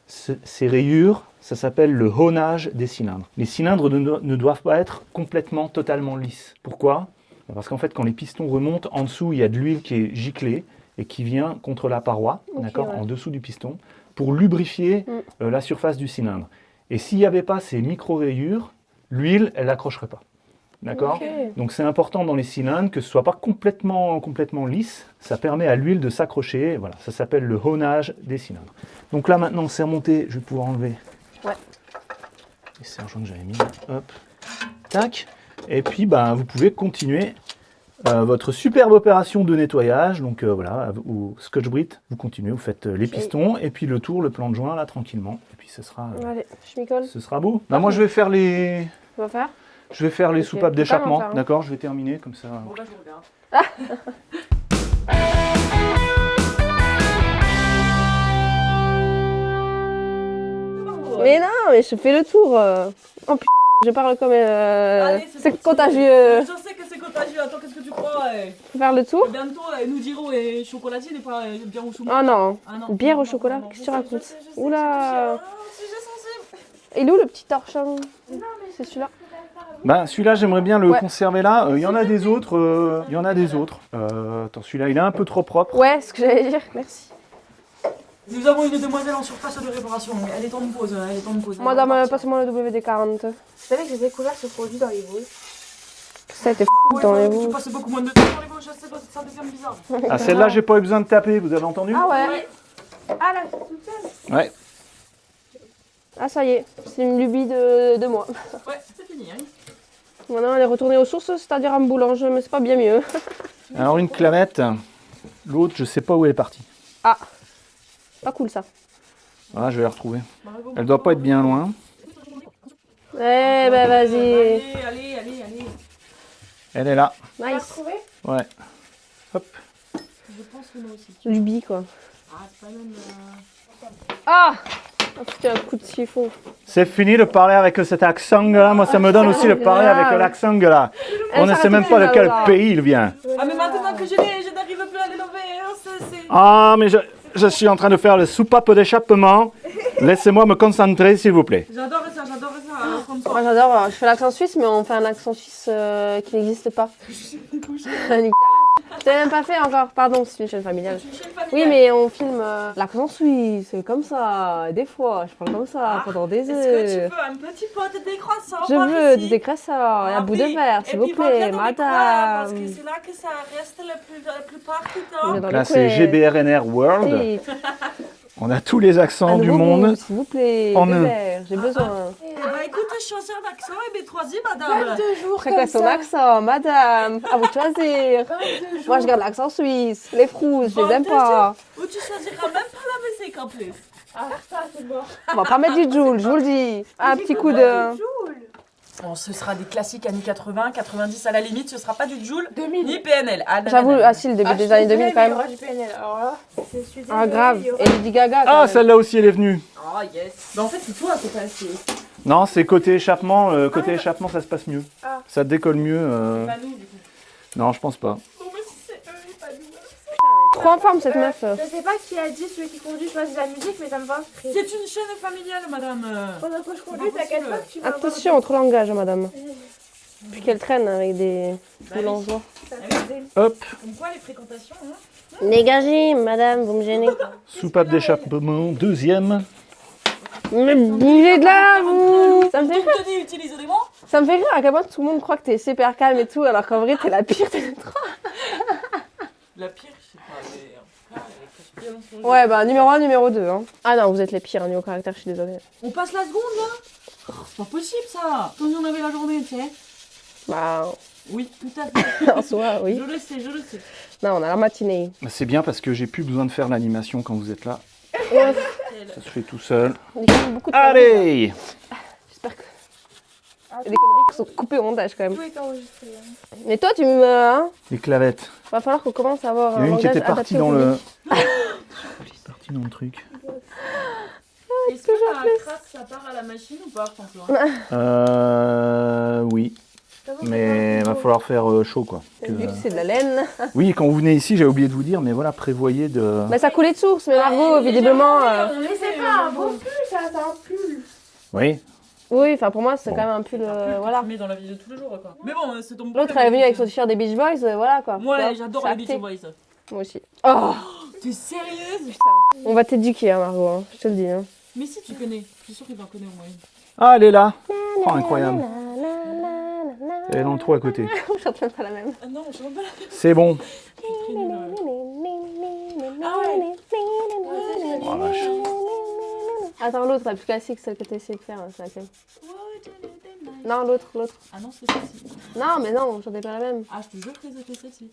Ces rayures, ça s'appelle le honage des cylindres. Les cylindres ne doivent pas être complètement, totalement lisses. Pourquoi? Parce qu'en fait, quand les pistons remontent, en dessous, il y a de l'huile qui est giclée et qui vient contre la paroi, d'accord, en dessous du piston, pour lubrifier la surface du cylindre. Et s'il n'y avait pas ces micro-rayures, l'huile, elle n'accrocherait pas. D'accord? Donc c'est important dans les cylindres que ce ne soit pas complètement lisse. Ça permet à l'huile de s'accrocher. Voilà, ça s'appelle le honage des cylindres. Donc là maintenant, c'est remonté. Je vais pouvoir enlever les serre-joints que j'avais mis. Hop. Tac. Et puis vous pouvez continuer votre superbe opération de nettoyage. Donc voilà, au Scotch-Brite, vous continuez, vous faites les pistons et puis le tour, le plan de joint là tranquillement. Et puis ce sera, Allez, je m'y colle. ce sera beau. Bah, moi je vais faire les... Tu vas faire? Je vais faire les soupapes d'échappement, faire, hein. d'accord? Je vais terminer comme ça. Bon, là, je regarde. Mais non, mais je fais le tour. Oh putain, je parle comme... Allez, c'est contagieux. Je sais que c'est contagieux. Attends, qu'est-ce que tu crois? Faut faire le tour? Bientôt, nous dirons chocolatine et pas bière au chocolat. Oh non. Ah non. Bière au Non, chocolat, non, non, qu'est-ce que je tu sais, racontes? je sais, Oula. sujet sensible. Il est où le petit torchon? C'est celui-là. Bah, celui-là, j'aimerais bien le conserver là. Il y en a des autres. Attends, celui-là, il est un peu trop propre. Ouais, ce que j'allais dire. Merci. Nous avons une demoiselle en surface de réparation. Elle est en pause. Madame, passe-moi le WD-40. Vous savez que j'ai découvert ce produit dans les boules. Ça a été fou dans les Tu boules. passes beaucoup moins de temps dans les bouches, ça devient bizarre. Ah, celle-là, j'ai pas eu besoin de taper, vous avez entendu? Ah ouais. Ah là, c'est toute seule. Ouais. Ah ça y est, c'est une lubie de moi. Ouais, c'est fini. Hein. Maintenant, elle est retournée aux sources, c'est-à-dire en boulange, mais c'est pas bien mieux. Alors, une clamette. L'autre, je sais pas où elle est partie. Ah, pas cool ça. Ah, je vais la retrouver. Elle doit pas être bien loin. Eh ben vas-y. Allez. Elle est là. Tu l'as Nice. retrouvé? Ouais. Hop. Je pense que moi aussi. Lubie quoi. Ah, c'est pas même... Ah, oh, putain, un coup de siphon. C'est fini de parler avec cet accent-là. Moi, ça me donne aussi de parler avec l'accent-là. On ne sait même pas de quel pays il vient. Ah, mais maintenant que je n'arrive plus à l'élever, c'est... Ah, mais je suis en train de faire le soupape d'échappement. Laissez-moi me concentrer, s'il vous plaît. J'adore ça, comme ça. Moi j'adore, je fais l'accent suisse, mais on fait un accent suisse qui n'existe pas. Je t'ai même pas fait encore, pardon, c'est une chaîne familiale. Oui, mais on filme l'accent suisse, comme ça. Des fois, je parle comme ça pendant des Est-ce heures. que tu veux un petit pot de croissants Je par veux ici? des croissants et un bout de verre, s'il vous plaît, Parce madame. que c'est là que ça reste la plupart du On est temps. dans Là, le c'est coin. GBRNR World. Oui. On a tous les accents Un du nouveau monde. goût, s'il vous plaît, En de un. verre, j'ai besoin. Eh ben, écoute, choisis un accent et mets-toi-y, madame. 22 jours Chacun comme son ça. accent, madame, à vous de choisir. 22 jours. Moi, je garde l'accent suisse, les frousses, je les aime pas. Ou tu choisiras même pas la musique en plus. Ah, ça, c'est bon. On va pas mettre du Joule, je vous le dis. Un petit coup de... Bon, ce sera des classiques années 80, 90 à la limite, ce sera pas du Joule 2000. ni PNL. Ah, non, J'avoue, non, non. ah si, le début des années 2000 quand Il y même. aura du PNL. Alors là, c'est celui Ah grave, il y aura- et Lady Gaga quand Ah, même. celle-là aussi, elle est venue. Oh yes. Mais en fait, c'est toi, c'est pas assez. Non, c'est côté échappement. Côté échappement, ça se passe mieux. Ah. Ça décolle mieux. Pas nous, du coup. Non, je pense pas. Bon, mais si c'est eux et pas nous. Trop en forme cette meuf. Je sais pas qui a dit celui qui conduit choisit la musique, mais ça me va. C'est une chaîne familiale, madame. Pendant que je conduis, t'inquiète pas que tu vas avoir Attention, trop langage, madame. Puis qu'elle traîne avec des bourgeois. Ça fait des- Hop, Comme quoi, les fréquentations, hein. Dégagez, madame, vous me gênez. soupape d'échappement, deuxième. Mais bougez de là, vous. Ça me fait rire. Donc, tenez, utilisez des mots. Ça me fait rire à quel point tout le monde croit que t'es super calme et tout, alors qu'en vrai, t'es la pire. La pire, je sais pas, mais en tout cas, elle cache bien son jeu. Ouais, bah numéro 1, numéro 2. Hein. Ah non, vous êtes les pires, niveau caractère, je suis désolée. On passe la seconde, là. Oh, c'est pas possible, ça. Quand on avait la journée, tu sais. Bah, Oui, tout à fait. en soi, oui. Je le sais, je le sais. Non, on a la matinée. C'est bien parce que j'ai plus besoin de faire l'animation quand vous êtes là. Ouais, Ça se fait tout seul. il y a quand même beaucoup de travail. Allez! J'espère que... Il y a des conneries qui sont coupées au montage quand même. Tout est enregistré. Mais toi, tu me... Hein, Les clavettes. va falloir qu'on commence à avoir Il y en a un une qui langage était partie adapté au dans le... public. partie dans le truc. Est-ce que la crasse, ça part à la machine ou pas, François? Oui. Mais va falloir faire chaud quoi. Vu que c'est de la laine. Oui, quand vous venez ici, j'avais oublié de vous dire, mais voilà, prévoyez de... Bah ça coulait de source, mais Margot, visiblement... Mais c'est pas un beau pull, ça, c'est un pull. Oui. Oui, enfin pour moi, c'est Bon. quand même un pull... voilà. Tu mets dans la vie de tous les jours, quoi. Mais bon, c'est ton L'autre, elle est venue avec son t-shirt des Beach Boys, voilà quoi. Moi, Tu vois, j'adore c'est les acté. Beach Boys. Moi aussi. Oh T'es sérieuse? putain. On va t'éduquer, hein, Margot, hein, je te le dis. Hein. Mais si tu connais, je suis sûre qu'il en connaît au moins une. Ah, elle est là. Oh, incroyable. Elle est dans le trou à côté. On chante même pas la même. Ah non, je sais même pas la C'est bon. je suis très nulle. Ah ouais. Oh, vache. Attends, l'autre, la plus classique, celle que tu essayé de faire, hein, c'est laquelle? Non, l'autre. Ah non, c'est celle-ci. Non, mais non, on chantait pas la même. Ah, je te jure que c'était celle-ci.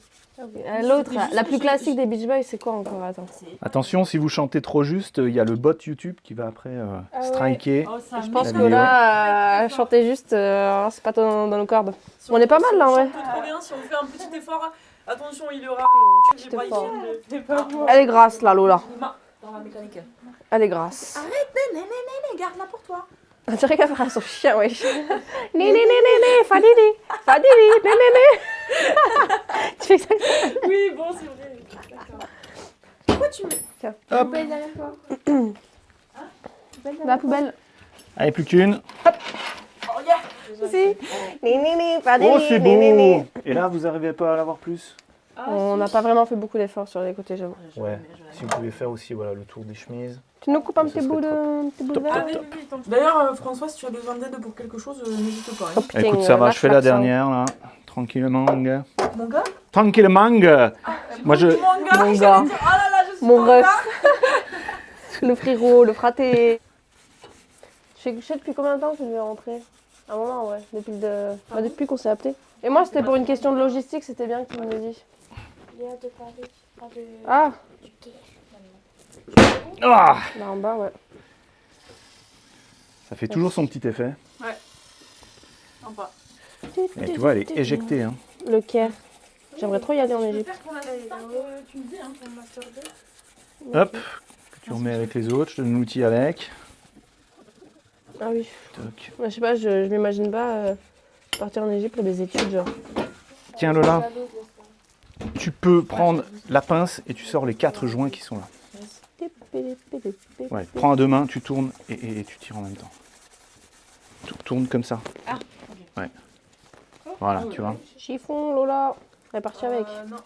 L'autre, C'était juste la que plus je- classique des Beach Boys, c'est quoi encore? Attends. Attention, si vous chantez trop juste, il y a le bot YouTube qui va après ouais. striker. Oh, ça Je pense La que vidéo. là, chanter juste, c'est pas dans nos cordes. On est pas mal là en vrai. Trop bien, si on fait un petit effort, attention, il y aura Petit des effort. C'est pas bon. Elle est grasse là, Lola. Dans la mécanique. Elle est grasse. Néné, garde-la pour toi. On dirait qu'elle fera son chien, wesh. Néné, Fadili, néné. Tu fais ça? Oui, bon, c'est vrai. D'accord. Pourquoi tu mets Hop. poubelle derrière toi? La poubelle. Allez, plus qu'une. Oh, yeah. Si. Néné, Fadili, Oh, c'est néné. beau. Et là, vous n'arrivez pas à l'avoir plus? On n'a pas vraiment fait beaucoup d'efforts sur les côtés, j'avoue. Ouais. Si vous pouvez faire aussi voilà, le tour des chemises. Tu nous coupes un Ça petit serait bout de Top, verre? top, Ah, top. oui, oui, oui. D'ailleurs, François, si tu as besoin d'aide pour quelque chose, n'hésite pas. Oh, Hein. putain, Écoute, ça va, là, je fais la ça. dernière là. Tranquillement. Mon gars Tranquillement. Moi, je... Mon gars, Mon j'allais gars. dire, oh là là, je suis Mon ton ref. gars. Le frérot, le fraté. Je sais depuis combien de temps que je vais rentrer? Un moment, ouais. Depuis qu'on s'est appelé. Et moi, c'était pour une question de logistique, c'était bien que tu me le dises. Il y a de Paris. Ah, Ah, là en bas, ouais. ça fait toujours son petit effet. Sympa. Et tu vois, elle est éjectée. Hein. Le Caire. J'aimerais trop y aller en Égypte. Faire ton assistant, tu me dis, hein, ton master 2. Hop. Que tu remets avec les autres. Je te donne l'outil avec. Ah oui. Toc. Ouais, je sais pas, je m'imagine pas partir en Égypte pour des études, genre. Tiens, Lola. Tu peux prendre la pince et tu sors les 4 joints qui sont là. Ouais, prends à deux mains, tu tournes et tu tires en même temps. Tu tournes comme ça. Ah, Ouais. Voilà, tu vois. Chiffon, Lola. Elle est partie avec. Non.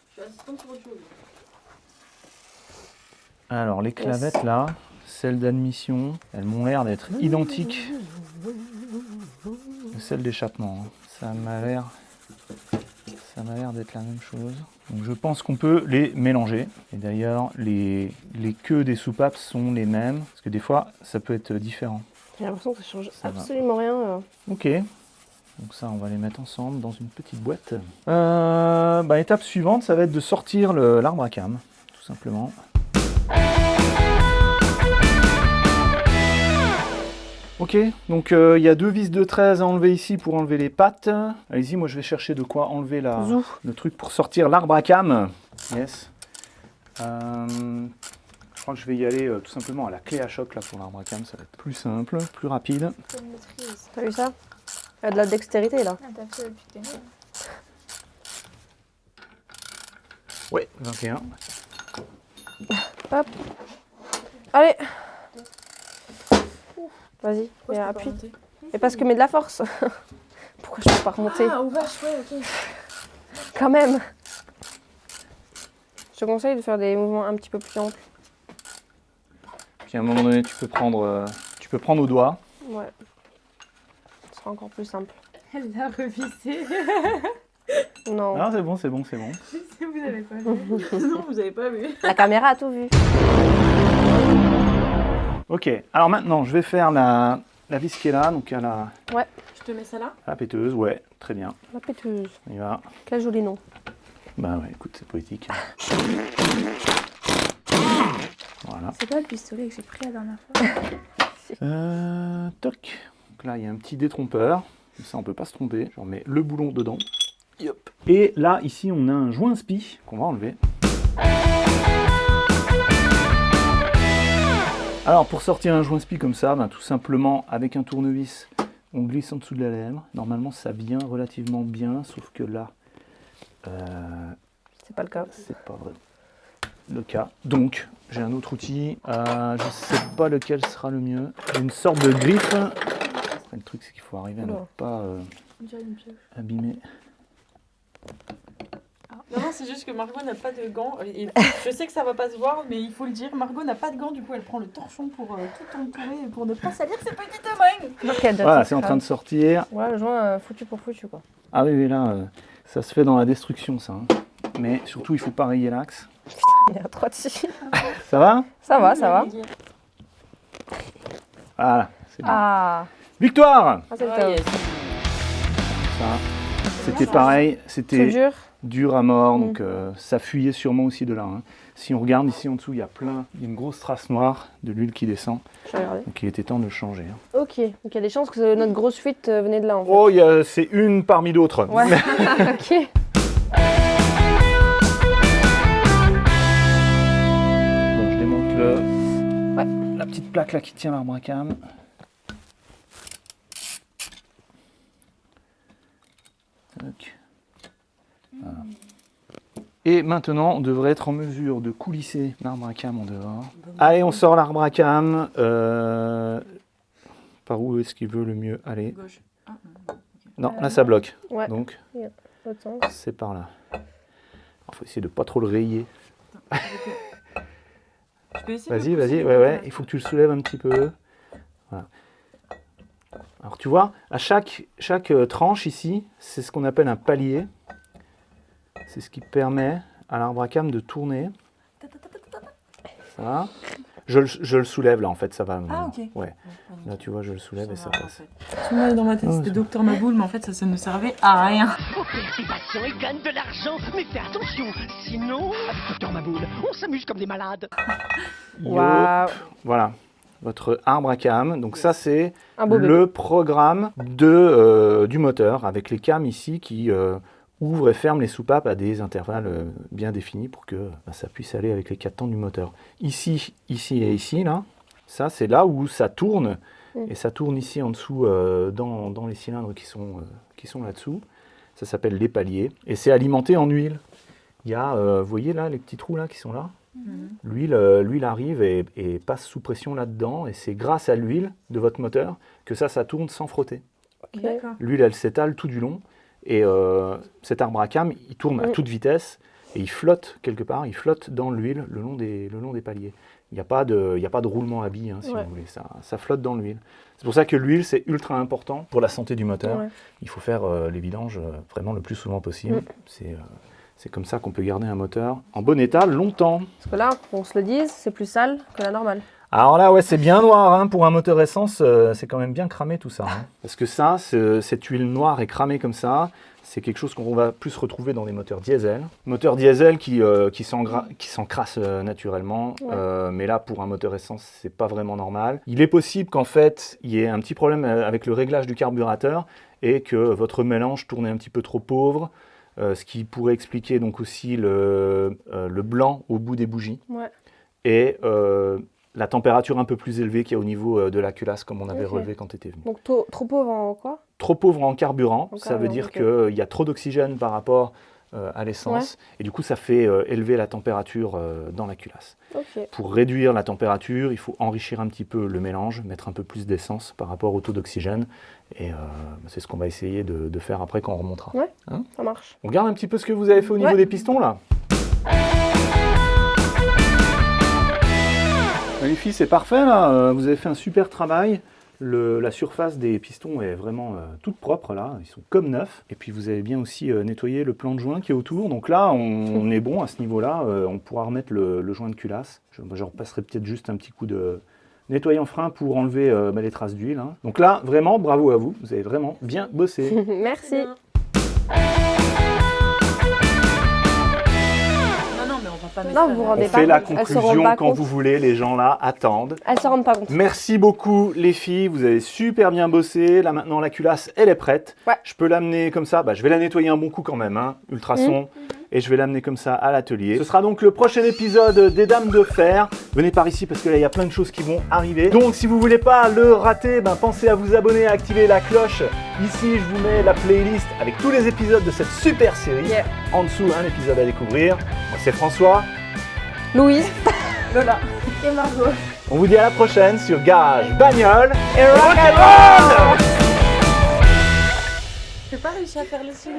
Je suis assistante sur autre chose. Alors, les clavettes là, celles d'admission, elles m'ont l'air d'être identiques à celles d'échappement. Hein. Ça m'a l'air d'être la même chose. Donc je pense qu'on peut les mélanger. Et d'ailleurs, les queues des soupapes sont les mêmes. Parce que des fois, ça peut être différent. J'ai l'impression que ça change Ça va. absolument rien. Ok. Donc ça, on va les mettre ensemble dans une petite boîte. Étape suivante, ça va être de sortir l'arbre à cam, tout simplement. Ok, donc il y a 2 vis de 13 à enlever ici pour enlever les pattes. Allez-y, moi je vais chercher de quoi enlever le truc pour sortir l'arbre à cam. Yes. Je crois que je vais y aller tout simplement à la clé à choc là pour l'arbre à cam, ça va être plus simple, plus rapide. T'as vu ça? Elle a de la dextérité là. Ah, t'as fait depuis que t'es née. Ouais, 21. Hop. Allez. Vas-y, Pourquoi et je peux pas appuie. monter Et parce que mets de la force. Pourquoi je peux pas remonter? Ah, ou vache, ouais, ok. Quand même. Je te conseille de faire des mouvements un petit peu plus amples. Puis à un moment donné, tu peux prendre au doigt. Ouais. Ce sera encore plus simple. Elle l'a revissé. Non. Ah, c'est bon, c'est bon, c'est bon. Vous avez pas vu. Non, vous avez pas vu. La caméra a tout vu. Ok, alors maintenant, je vais faire la vis qui est là, donc à la Je te mets ça là. péteuse, ouais, très bien. La péteuse. On y va. Quel joli nom. Bah ouais, écoute, c'est poétique. Voilà. C'est pas le pistolet que j'ai pris la dernière fois. Toc. Donc là, il y a un petit détrompeur. Comme ça, on ne peut pas se tromper. Je remets le boulon dedans. Yop. Et là, ici, on a un joint spi qu'on va enlever. Alors, pour sortir un joint spi comme ça, tout simplement, avec un tournevis, on glisse en dessous de la lèvre. Normalement, ça vient relativement bien, sauf que là, C'est pas le cas. c'est pas vrai le cas. Donc, j'ai un autre outil. Je sais pas lequel sera le mieux. J'ai une sorte de griffe. Le truc, c'est qu'il faut arriver à ne pas On dirait une pioche. abîmer. Non, c'est juste que Margot n'a pas de gants. Et je sais que ça va pas se voir, mais il faut le dire. Margot n'a pas de gants, du coup, elle prend le torchon pour tout entourer et pour ne pas salir ses petites mains. Voilà, c'est en train de sortir. Ouais, le joint foutu pour foutu, quoi. Ah oui, oui, là, ça se fait dans la destruction, ça. Hein. Mais surtout, il faut pas rayer l'axe. Il y a 3 dessus. Ça va? Ça va, ça va. Voilà, c'est bon. Ah, Victoire! c'est le Ah, top. yes. Ça, c'était pareil, C'est c'était dur. dur à mort, donc ça fuyait sûrement aussi de là. Hein. Si on regarde ici en dessous, il y a une grosse trace noire de l'huile qui descend. Je vais regarder. Donc il était temps de le changer. Hein. Ok, donc il y a des chances que notre grosse fuite venait de là, en fait. Oh, c'est une parmi d'autres. Ouais, ok. Bon, je démonte la petite plaque là qui tient l'arbre à cam. Tac. Voilà. Et maintenant, on devrait être en mesure de coulisser l'arbre à cam en dehors. Allez, on sort l'arbre à cam. Par où est-ce qu'il veut le mieux aller? Gauche. Ah, Non, là ça bloque. Ouais. Donc, L'autre sens. c'est par là. Il faut essayer de pas trop le rayer. Je peux essayer. Vas-y, vas-y, ouais. Il faut que tu le soulèves un petit peu. Voilà. Alors tu vois, à chaque tranche ici, c'est ce qu'on appelle un palier. C'est ce qui permet à l'arbre à cam de tourner. Ça. Je le soulève là en fait, ça va. Ah, ok. Ouais. Là tu vois, je le soulève et ça passe. Tout le monde est dans ma tête, c'était Docteur Maboul, mais en fait ça ne servait à rien. Vos pères des patients et gagnent de l'argent, mais fais attention, sinon, avec Docteur Maboul, on s'amuse comme des malades. Waouh. Voilà, votre arbre à cam. Donc ça c'est Un beau bébé. le programme du moteur avec les cams ici qui ouvre et ferme les soupapes à des intervalles bien définis pour que ça puisse aller avec les 4 temps du moteur. Ici, ici et ici, là, ça c'est là où ça tourne, et ça tourne ici en dessous dans les cylindres qui sont là-dessous. Ça s'appelle les paliers, et c'est alimenté en huile. Il y a, vous voyez là, les petits trous là qui sont là. L'huile arrive et passe sous pression là-dedans, et c'est grâce à l'huile de votre moteur que ça tourne sans frotter. Ok. D'accord. L'huile, elle s'étale tout du long. Et cet arbre à cam, il tourne à toute vitesse et il flotte quelque part, il flotte dans l'huile le long des paliers. Il n'y a pas de roulement à billes, hein, si vous voulez, ça flotte dans l'huile. C'est pour ça que l'huile, c'est ultra important pour la santé du moteur. Ouais. Il faut faire les vidanges vraiment le plus souvent possible. C'est comme ça qu'on peut garder un moteur en bon état longtemps. Parce que là, qu'on se le dise, c'est plus sale que la normale. Alors là, ouais, c'est bien noir, hein, pour un moteur essence, c'est quand même bien cramé tout ça. Hein. Parce que ça, cette huile noire et cramée comme ça, c'est quelque chose qu'on va plus retrouver dans les moteurs diesel. Moteurs diesel qui s'encrassent naturellement, mais là, pour un moteur essence, c'est pas vraiment normal. Il est possible qu'en fait, il y ait un petit problème avec le réglage du carburateur et que votre mélange tourne un petit peu trop pauvre, ce qui pourrait expliquer donc aussi le blanc au bout des bougies. Ouais. Et la température un peu plus élevée qu'il y a au niveau de la culasse, comme on avait relevé quand tu étais venu. Donc trop pauvre en quoi? Trop pauvre en carburant, En ça veut carburant, dire ok. qu'il y a trop d'oxygène par rapport à l'essence, et du coup ça fait élever la température dans la culasse. Ok. Pour réduire la température, il faut enrichir un petit peu le mélange, mettre un peu plus d'essence par rapport au taux d'oxygène, et c'est ce qu'on va essayer de faire après quand on remontera. Ouais, Hein, ça marche. on regarde un petit peu ce que vous avez fait au niveau des pistons là. Les filles, c'est parfait là, vous avez fait un super travail. La surface des pistons est vraiment toute propre là, ils sont comme neufs. Et puis vous avez bien aussi nettoyé le plan de joint qui est autour. Donc là, on est bon à ce niveau-là, on pourra remettre le joint de culasse. Je repasserai peut-être juste un petit coup de nettoyant frein pour enlever les traces d'huile. Hein. Donc là, vraiment, bravo à vous, vous avez vraiment bien bossé. Merci. Non, mais on va pas mettre Non, ça vous là. rendez On pas fait la compte. Elles se rendent conclusion pas quand compte. vous voulez, les gens là attendent. Elles se rendent pas compte. Merci beaucoup les filles, vous avez super bien bossé. Là maintenant la culasse, elle est prête. Ouais. Je peux l'amener comme ça, je vais la nettoyer un bon coup quand même, hein, ultrason. Et je vais l'amener comme ça à l'atelier. Ce sera donc le prochain épisode des Dames de Fer. Venez par ici parce que là il y a plein de choses qui vont arriver. Donc si vous voulez pas le rater, pensez à vous abonner, à activer la cloche. Ici je vous mets la playlist avec tous les épisodes de cette super série. Yeah. En dessous un épisode à découvrir. Moi c'est François. Louise. Lola. Et Margot. On vous dit à la prochaine sur Garage Bagnole. Et rock'n'roll. J'ai pas réussi à faire le signe.